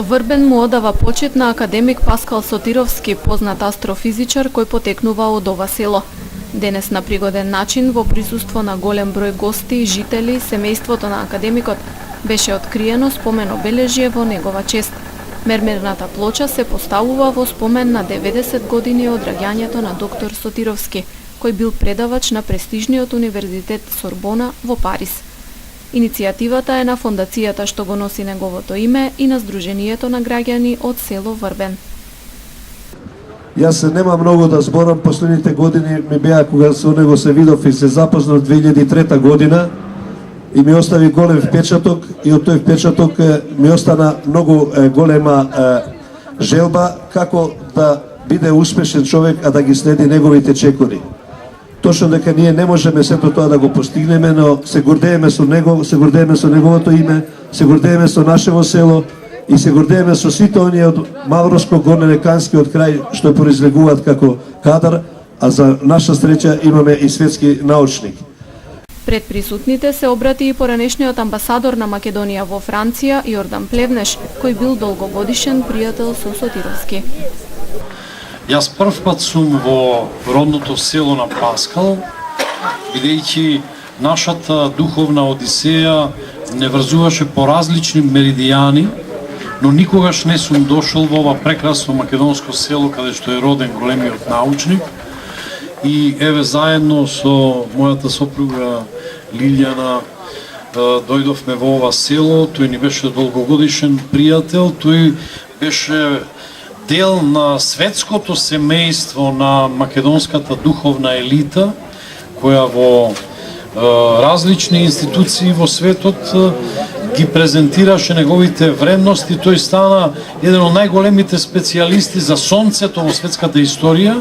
Врбен му одава почит на академик Паскал Сотировски, познат астрофизичар кој потекнува од ова село. Денес на пригоден начин, во присуство на голем број гости, жители, семејството на академикот, беше откриено спомен обележје во негова чест. Мермерната плоча се поставува во спомен на 90 години од раѓањето на доктор Сотировски, кој бил предавач на престижниот универзитет Сорбона во Париз. Иницијативата е на фондацијата што го носи неговото име и на Сдруженијето на граѓани од село Врбен. Јас нема многу да зборам, последните години ми беа кога со него се видов и се запознав 2003 година и ми остави голем впечаток и од тој впечаток ми остана многу голема желба како да биде успешен човек, а да ги следи неговите чекори. Точно дека ние не можеме сето тоа да го постигнеме, но се гордееме со него, се гордееме со неговото име, се гордееме со нашево село и се гордееме со сите оние од Мавроско-Горнелеканскиот крај што произлегуваат како кадар, а за наша среќа имаме и светски научник. Пред присутните се обрати и поранешниот амбасадор на Македонија во Франција, Јордан Плевнеш, кој бил долгогодишен пријател со Сотировски. Јас прв пат сум во родното село на Паскал, бидејќи нашата духовна одисеја не врзуваше по различни меридијани, но никогаш не сум дошол во ова прекрасно македонско село каде што е роден големиот научник. И еве заедно со мојата сопруга Лилјана дојдовме во ова село. Тој ни беше долгогодишен пријател, тој беше дел на светското семејство на македонската духовна елита, која во различни институции во светот ги презентираше неговите вредности. Тој стана еден од најголемите специјалисти за сонцето во светската историја.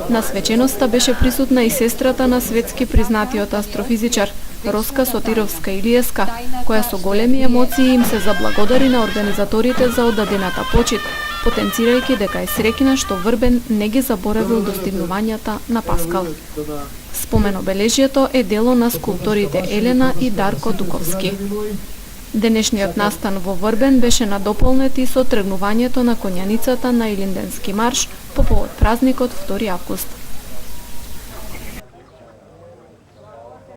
На свеченоста беше присутна и сестрата на светски признатиот астрофизичар, Роска Сотировска Илиеска, која со големи емоции им се заблагодари на организаторите за оддадената почит, потенцирајќи дека е среќна што Врбен не ги заборавил достигнувањата на Паскал. Спомен обележјето е дело на скулпторите Елена и Дарко Дуковски. Денешниот настан во Врбен беше надополнет и со тргнувањето на конјаницата на Илинденски марш по повод празникот 2 август.